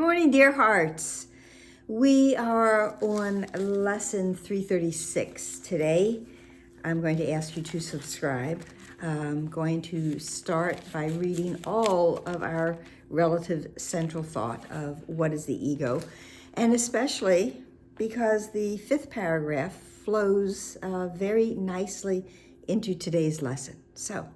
morning, dear hearts. We are on lesson 336 today. I'm going to ask you to subscribe. I'm going to start by reading all of our relative central thought of what is the ego, and especially because the fifth paragraph flows very nicely into today's lesson. So,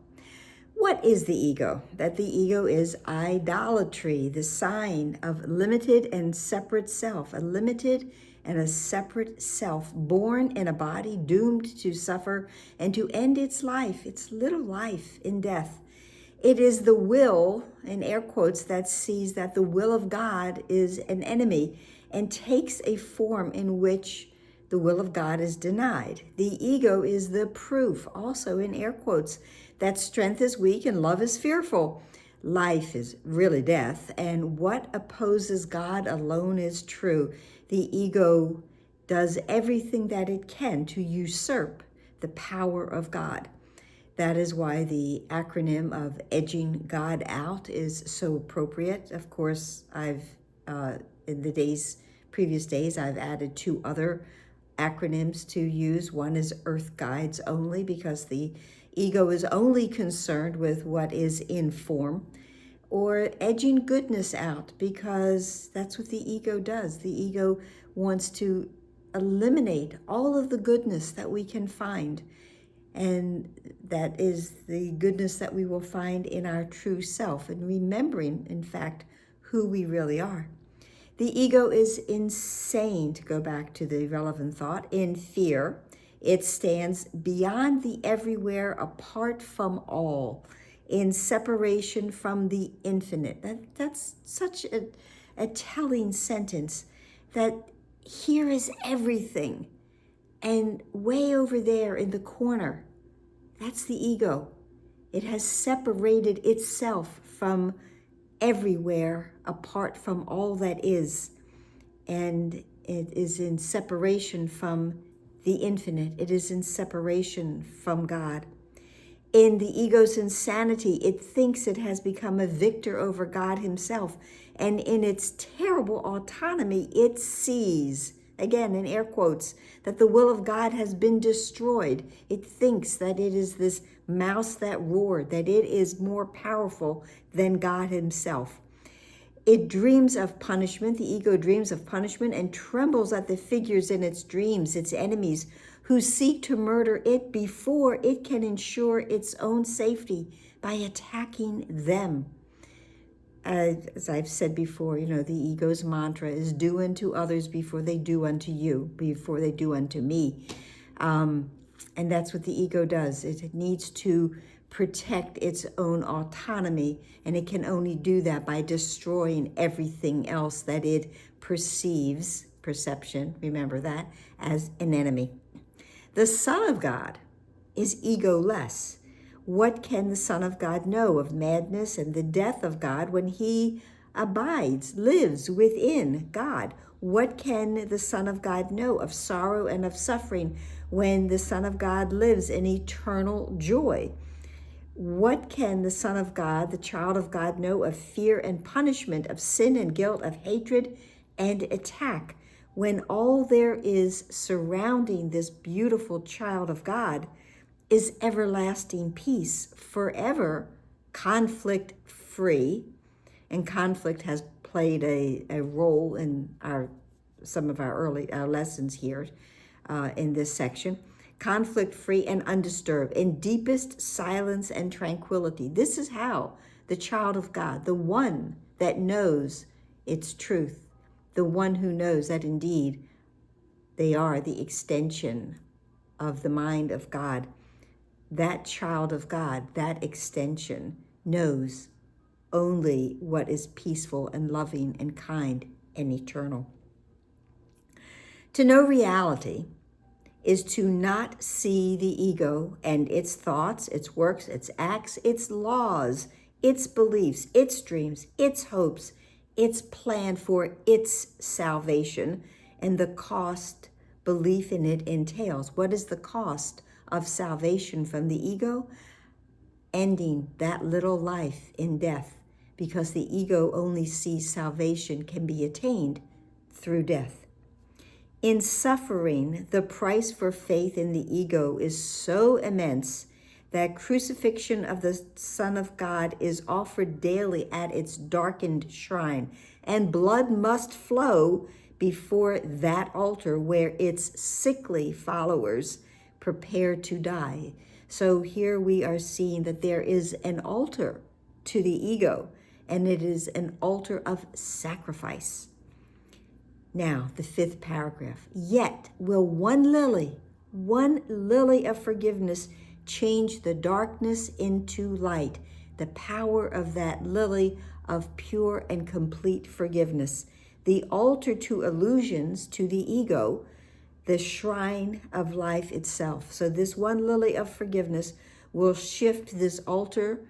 what is the ego? That the ego is idolatry, the sign of limited and separate self, a limited and a separate self, born in a body doomed to suffer and to end its life, its little life, in death. It is the will, in air quotes, that sees that the will of God is an enemy and takes a form in which the will of God is denied. The ego is the proof, also in air quotes, that strength is weak and love is fearful. Life is really death, and what opposes God alone is true. The ego does everything that it can to usurp the power of God. That is why the acronym of edging God out is so appropriate. Of course, in the previous days, I've added two other acronyms to use. One is Earth Guides Only, because the ego is only concerned with what is in form, or edging goodness out, because that's what the ego does. The ego wants to eliminate all of the goodness that we can find, and that is the goodness that we will find in our true self, and remembering, in fact, who we really are. The ego is insane, to go back to the relevant thought, in fear. It stands beyond the everywhere, apart from all, in separation from the infinite. That's such a telling sentence, that here is everything, and way over there in the corner, that's the ego. It has separated itself from everywhere, apart from all that is, and it is in separation from the infinite. It is in separation from God. In the ego's insanity, it thinks it has become a victor over God himself, and in its terrible autonomy, it sees, again in air quotes, that the will of God has been destroyed. It thinks that it is this mouse that roared, that it is more powerful than God himself. It dreams of punishment. The ego dreams of punishment and trembles at the figures in its dreams, its enemies, who seek to murder it before it can ensure its own safety by attacking them. As I've said before, the ego's mantra is do unto others before they do unto you, before they do unto me. And that's what the ego does. It needs to protect its own autonomy, and it can only do that by destroying everything else that it perceives, perception, remember that, as an enemy. The Son of God is egoless. What can the Son of God know of madness and the death of God when he abides, lives within God? What can the Son of God know of sorrow and of suffering when the Son of God lives in eternal joy? What can the Son of God, the child of God, know of fear and punishment, of sin and guilt, of hatred and attack, when all there is surrounding this beautiful child of God is everlasting peace, forever conflict-free? And conflict has played a role in some of our lessons here in this section. Conflict-free and undisturbed, in deepest silence and tranquility. This is how the child of God, the one that knows its truth, the one who knows that indeed they are the extension of the mind of God, that child of God, that extension, knows only what is peaceful and loving and kind and eternal. To know reality is to not see the ego and its thoughts, its works, its acts, its laws, its beliefs, its dreams, its hopes, its plan for its salvation, and the cost belief in it entails. What is the cost of salvation from the ego? Ending that little life in death, because the ego only sees salvation can be attained through death. In suffering, the price for faith in the ego is so immense that crucifixion of the Son of God is offered daily at its darkened shrine, and blood must flow before that altar where its sickly followers prepare to die. So here we are seeing that there is an altar to the ego, and it is an altar of sacrifice. Now, the 5th paragraph. Yet will one lily of forgiveness change the darkness into light, the power of that lily of pure and complete forgiveness, the altar to illusions, to the ego, the shrine of life itself. So this one lily of forgiveness will shift this altar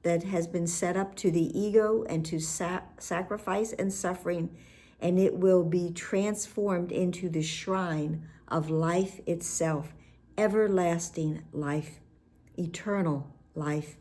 that has been set up to the ego and to sacrifice and suffering, and it will be transformed into the shrine of life itself, everlasting life, eternal life.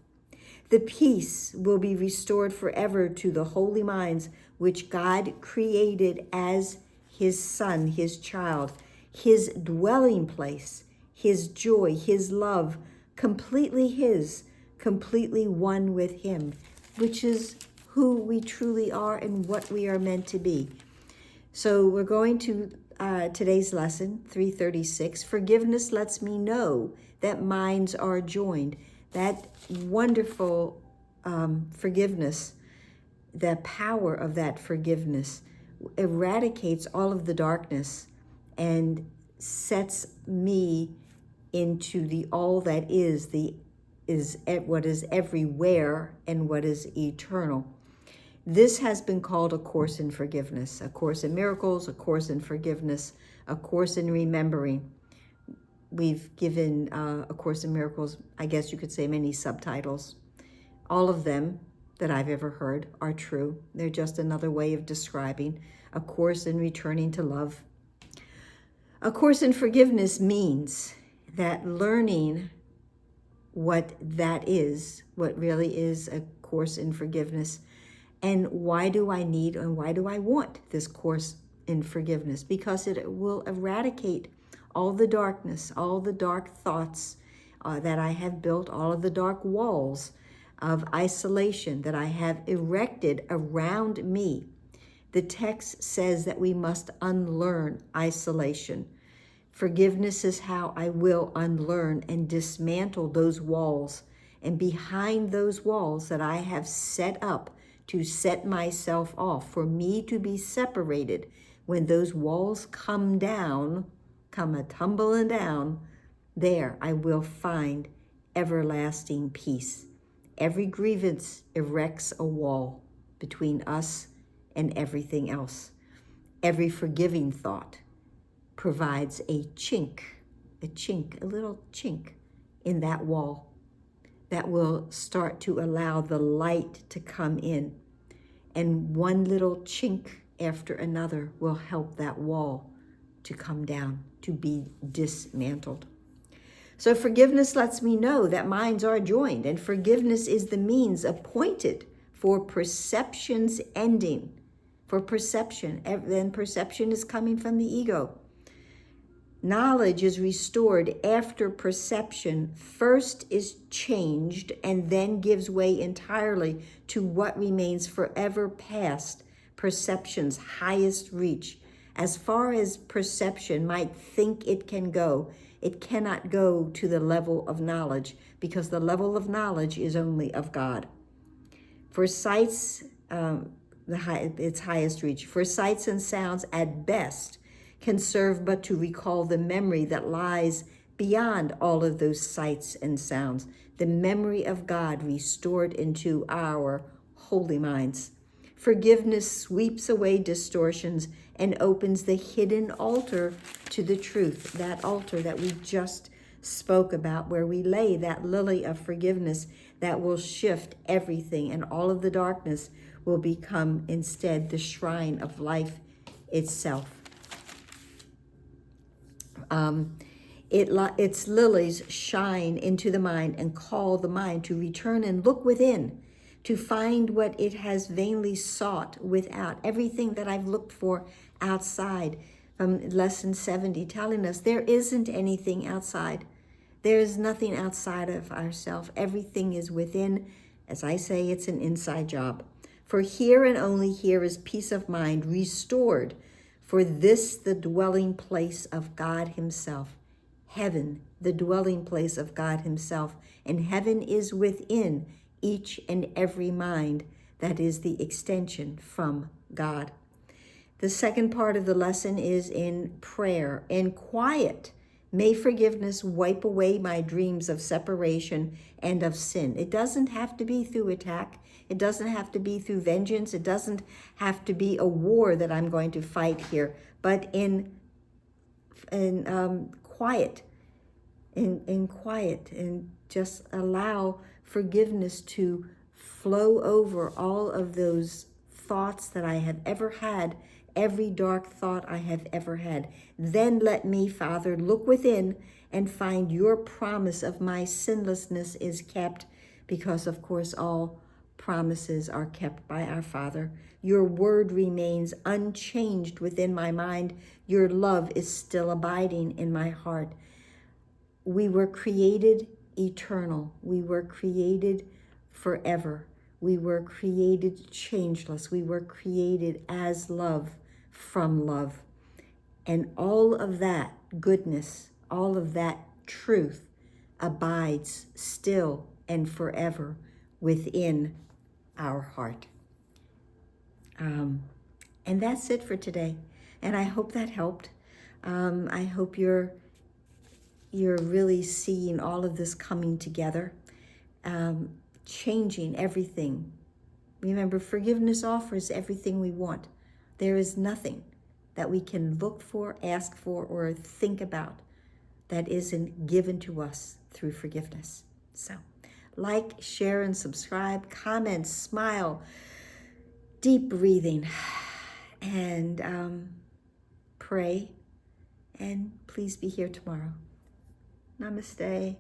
The peace will be restored forever to the holy minds which God created as his son, his child, his dwelling place, his joy, his love, completely his, completely one with him, which is who we truly are and what we are meant to be. So we're going to today's lesson, 336. Forgiveness lets me know that minds are joined. That wonderful forgiveness, the power of that forgiveness eradicates all of the darkness and sets me into the all that is what is everywhere and what is eternal. This has been called a course in forgiveness, a course in miracles, a course in forgiveness, a course in remembering. We've given a course in miracles, I guess you could say, many subtitles. All of them that I've ever heard are true. They're just another way of describing a course in returning to love. A course in forgiveness means that learning what that is, what really is a course in forgiveness, and why do I need and why do I want this course in forgiveness? Because it will eradicate all the darkness, all the dark thoughts that I have built, all of the dark walls of isolation that I have erected around me. The text says that we must unlearn isolation. Forgiveness is how I will unlearn and dismantle those walls. And behind those walls that I have set up to set myself off, for me to be separated, when those walls come down, come a-tumbling down, there I will find everlasting peace. Every grievance erects a wall between us and everything else. Every forgiving thought provides a chink, a little chink in that wall that will start to allow the light to come in. And one little chink after another will help that wall to come down, to be dismantled. So forgiveness lets me know that minds are joined, and forgiveness is the means appointed for perception's ending. For perception, then perception is coming from the ego. Knowledge is restored after perception first is changed and then gives way entirely to what remains forever past perception's highest reach. As far as perception might think it can go, it cannot go to the level of knowledge, because the level of knowledge is only of God. For sights, its highest reach, for sights and sounds at best can serve but to recall the memory that lies beyond all of those sights and sounds, the memory of God restored into our holy minds. Forgiveness sweeps away distortions and opens the hidden altar to the truth, that altar that we just spoke about, where we lay that lily of forgiveness that will shift everything, and all of the darkness will become instead the shrine of life itself. Its lilies shine into the mind and call the mind to return and look within, to find what it has vainly sought without, everything that I've looked for outside. From lesson 70, telling us there isn't anything outside. There is nothing outside of ourselves. Everything is within. As I say, it's an inside job. For here and only here is peace of mind restored. For this, the dwelling place of God himself. Heaven, the dwelling place of God himself. And heaven is within each and every mind. That is the extension from God. The second part of the lesson is in prayer and quiet. May forgiveness wipe away my dreams of separation and of sin. It doesn't have to be through attack. It doesn't have to be through vengeance. It doesn't have to be a war that I'm going to fight here, but in quiet, in quiet, and just allow forgiveness to flow over all of those thoughts that I have ever had, every dark thought I have ever had. Then let me, Father, look within and find your promise of my sinlessness is kept, because of course all promises are kept by our Father. Your word remains unchanged within my mind. Your love is still abiding in my heart. We were created eternal. We were created forever. We were created changeless. We were created as love, from love. And all of that goodness, all of that truth abides still and forever within our heart. And that's it for today. And I hope that helped. I hope you're really seeing all of this coming together, changing everything. Remember, forgiveness offers everything we want. There is nothing that we can look for, ask for, or think about that isn't given to us through forgiveness. So, like, share, and subscribe, comment, smile, deep breathing, and pray. And please be here tomorrow. Namaste.